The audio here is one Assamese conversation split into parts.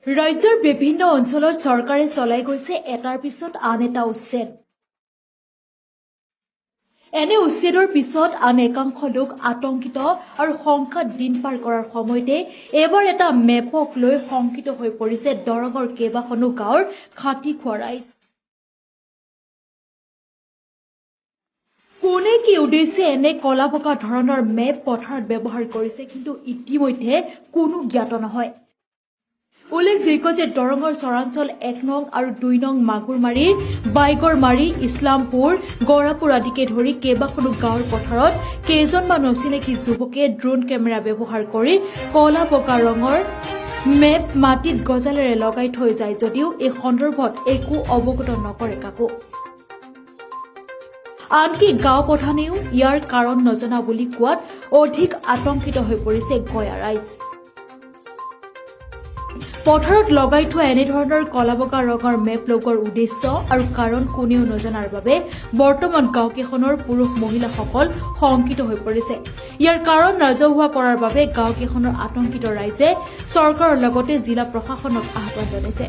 ৰাজ্যৰ বিভিন্ন অঞ্চলত চৰকাৰে চলাই গৈছে এটাৰ পিছত আন এটা উচ্ছেদ। এনে উচ্ছেদৰ পিছত আন একাংশ লোক আতংকিত আৰু শংকাত দিন পাৰ কৰাৰ সময়তে এবাৰ এটা মেপক লৈ শংকিত হৈ পৰিছে দৰঙৰ কেইবাখনো গাঁৱৰ খাটি খোৱা ৰাইজ। কোনে কি উদ্দেশ্যে এনে কলাবকা ধৰণৰ মেপ পথাৰত ব্যৱহাৰ কৰিছে কিন্তু ইতিমধ্যে কোনো জ্ঞাত নহয়। উল্লেখযোগ্য যে দৰঙৰ চৰাঞ্চল ১ নং আৰু ২ নং মাগুৰমাৰী, বাইগৰমাৰী, ইছলামপুৰ, গৰাপুৰ আদিকে ধৰি কেইবাখনো গাঁৱৰ পথাৰত কেইজনমান অচিনাকি যুৱকে ড্ৰোন কেমেৰা ব্যৱহাৰ কৰি কলা বগা ৰঙৰ মেপ মাটিত গজালেৰে লগাই থৈ যায় যদিও এই সন্দৰ্ভত একো অৱগত নকৰে কাকো। আনকি গাঁও প্ৰধানেও ইয়াৰ কাৰণ নজনা বুলি কোৱাত অধিক আতংকিত হৈ পৰিছে গয়া ৰাইজ। পথাৰত লগাই থোৱা এনেধৰণৰ কলাবগা ৰঙৰ মেপ লগোৱাৰ উদ্দেশ্য আৰু কাৰণ কোনেও নজনাৰ বাবে বৰ্তমান গাঁওকেইখনৰ পুৰুষ মহিলাসকল শংকিত হৈ পৰিছে। ইয়াৰ কাৰণ ৰাজহুৱা কৰাৰ বাবে গাঁওকেইখনৰ আতংকিত ৰাইজে চৰকাৰৰ লগতে জিলা প্ৰশাসনক আহ্বান জনাইছে।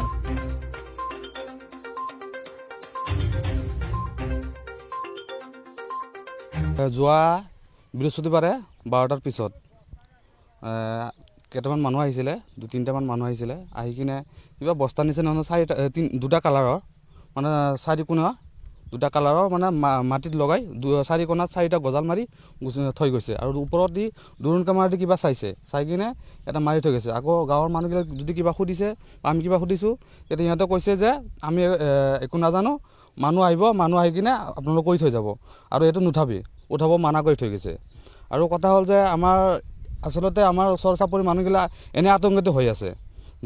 যোৱা বৃহস্পতিবাৰে 12টাৰ পিছত কেইটামান মানুহ আহিছিলে, 2-3টামান মানুহ আহিছিলে। আহি কিনে কিবা বস্তা নিচিনা দুটা কালাৰৰ মানে চাৰিকোণা দুটা কালাৰৰ মানে মাটিত লগাই 4 কোণাত 4টা গজাল মাৰি থৈ গৈছে আৰু ওপৰত দি ড্ৰোন কেমেৰা দি কিবা চাই কিনে এটা মাৰি থৈ গৈছে। আকৌ গাঁৱৰ মানুহবিলাক যদি কিবা সুধিছে, আমি কিবা সুধিছোঁ, তেতিয়া সিহঁতে কৈছে যে আমি একো নাজানো, মানুহ আহিব, মানুহ আহি কিনে আপোনালোক কৰি থৈ যাব আৰু এইটো উঠাব মানা কৰি থৈ গৈছে। আৰু কথা হ'ল যে আচলতে আমাৰ ওচৰ চাপৰি মানুহগিলা এনে আতংকিত হৈ আছে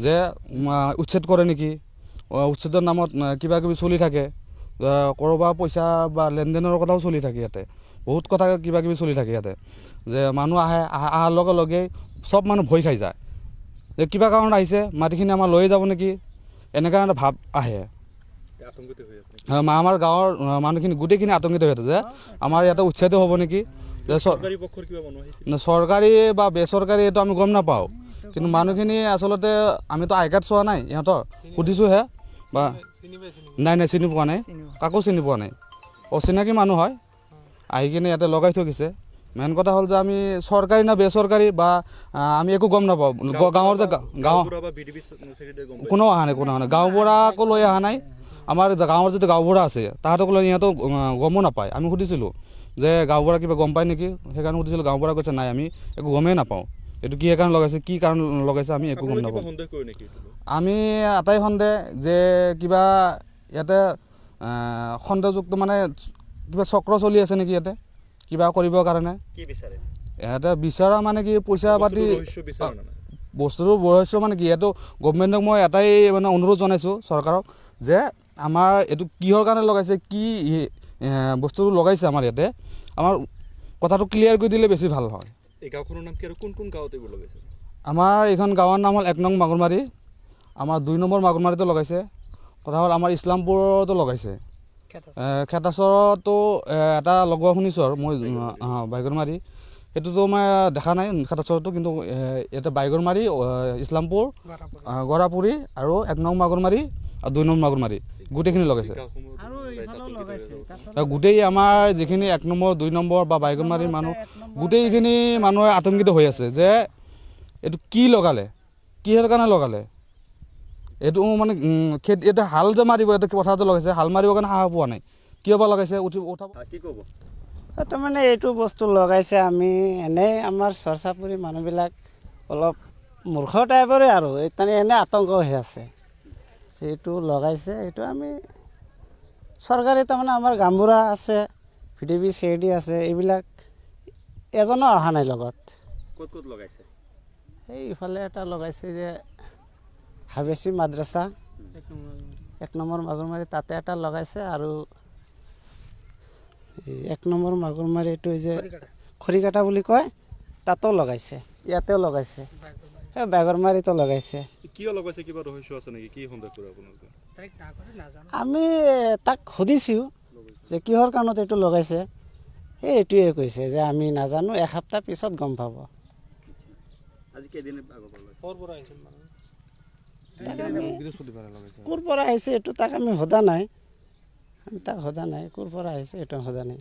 যে উচ্ছেদ কৰে নেকি, উচ্ছেদৰ নামত কিবা কিবি চলি থাকে, ক'ৰবাৰ পইচা বা লেনদেনৰ কথাও চলি থাকে। ইয়াতে বহুত কথা কিবা কিবি চলি থাকে ইয়াতে, যে মানুহ অহাৰ লগে লগে চব মানুহ ভয় খাই যায় যে কিবা কাৰণত আহিছে, মাটিখিনি আমাৰ লৈয়ে যাব নেকি, এনেকুৱা এটা ভাৱ আহে। আমাৰ গাঁৱৰ মানুহখিনি গোটেইখিনি আতংকিত হৈ আছে যে আমাৰ ইয়াতে উচ্ছেদ হ'ব নেকি। চৰকাৰী বা বেচৰকাৰী এইটো আমি গম নাপাওঁ, কিন্তু মানুহখিনি আচলতে আমিতো আই কাৰ্ড চোৱা নাই, ইহঁতৰ সুধিছোঁহে বা নাই চিনি পোৱা নাই, কাকো চিনি পোৱা নাই, অচিনাকি মানুহ হয় আহি কিনে ইয়াতে লগাই থৈ গৈছে। মেইন কথা হ'ল যে আমি চৰকাৰী না বেচৰকাৰী বা আমি একো গম নাপাওঁ। গাঁৱৰ যে কোনো অহা নাই, গাঁওবুঢ়াকো লৈ অহা নাই। আমাৰ গাঁৱৰ যিটো গাঁওবুঢ়া আছে তাহাঁতক লৈ ইহঁতো গমো নাপায়। আমি সুধিছিলোঁ যে গাঁওবুঢ়া কিবা গম পায় নেকি, সেইকাৰণে সুধিছিলোঁ। গাঁওবুঢ়া কৈছে নাই, আমি একো গমেই নাপাওঁ, এইটো কি কাৰণে লগাইছে, কি কাৰণ লগাইছে আমি একো গম নাপাওঁ। আমি এটাই সন্দেহ যে কিবা ইয়াতে সন্দেহযুক্ত মানে কিবা চক্ৰ চলি আছে নেকি, ইয়াতে কিবা কৰিবৰ কাৰণে। ইয়াতে বিচৰা মানে কি পইচা পাতি বস্তুটো ৰহস্য মানে কি, এইটো গভমেণ্টক মই এটাই মানে অনুৰোধ জনাইছোঁ চৰকাৰক যে আমাৰ এইটো কিহৰ কাৰণে লগাইছে, কি বস্তুটো লগাইছে আমাৰ ইয়াতে, আমাৰ কথাটো ক্লিয়াৰ কৰি দিলে বেছি ভাল হয়। এই গাঁওখনৰ নাম কি আৰু কোন কোন গাঁৱত এইবোৰ লগাইছে? আমাৰ এইখন গাঁৱৰ নাম হ'ল 1 নং মাগুৰমাৰী, আমাৰ 2 নম্বৰ মাগুৰমাৰীতো লগাইছে। কথা হ'ল আমাৰ ইছলামপুৰতো লগাইছে, খেতাচৰতো এটা লগোৱা শুনিছোঁ আৰু মই বাইগৰমাৰী সেইটোতো মই দেখা নাই খেতাচৰতো, কিন্তু ইয়াতে বাইগৰমাৰী, ইছলামপুৰ, গৰাপুৰী আৰু 1 নং মাগুৰমাৰী আৰু 2 নং মাগুৰমাৰী গোটেইখিনি লগাইছে। গোটেই আমাৰ যিখিনি 1 নম্বৰ 2 নম্বৰ বা বাইগৰমাৰীৰ মানুহ গোটেইখিনি মানুহে আতংকিত হৈ আছে যে এইটো কি লগালে, কিহৰ কাৰণে লগালে। এইটো মানে এতিয়া হাল যে মাৰিব, এইটো পথাৰতে লগাইছে, হাল মাৰিবৰ কাৰণে সাহস পোৱা নাই, কিয় বা লগাইছে উঠাব কি ক'ব। তাৰমানে এইটো বস্তু লগাইছে, আমি এনেই আমাৰ চৰচাপুৰী মানুহবিলাক অলপ মূৰ্খ টাইপৰে আৰু তাৰমানে এনে আতংক হৈ আছে। এইটো লগাইছে, এইটো আমি চৰকাৰী তাৰমানে আমাৰ গাঁওবুঢ়া আছে, VDP CID আছে, এইবিলাক এজনো অহা নাই লগত। ক'ত লগাইছে? এই ইফালে এটা লগাইছে যে হাবেচি মাদ্ৰাছা 1 নম্বৰ মাগুৰমাৰী, তাতে এটা লগাইছে। আৰু 1 নম্বৰ মাগুৰমাৰী এইটো যে খৰিকাটা বুলি কয় তাতো লগাইছে, ইয়াতেও লগাইছে, এই বাইগৰমাৰীতো লগাইছে। কিয় লগাইছে, কিবা ৰহস্য আছে নেকি, কি সন্দেহ কৰে আপোনালোকে? আমি তাক সুধিছোঁ যে কিহৰ কাৰণত এইটো লগাইছে, এইটোৱে কৈছে যে আমি নাজানো, এসপ্তাহ পিছত গম পাব। আজি কেইদিন বৃহস্পতিবাৰে লগাইছে ক'ৰ পৰা আহিছে এইটো তাক আমি সোধা নাই, আমি তাক সোধা নাই ক'ৰ পৰা আহিছে এইটো সোধা নাই।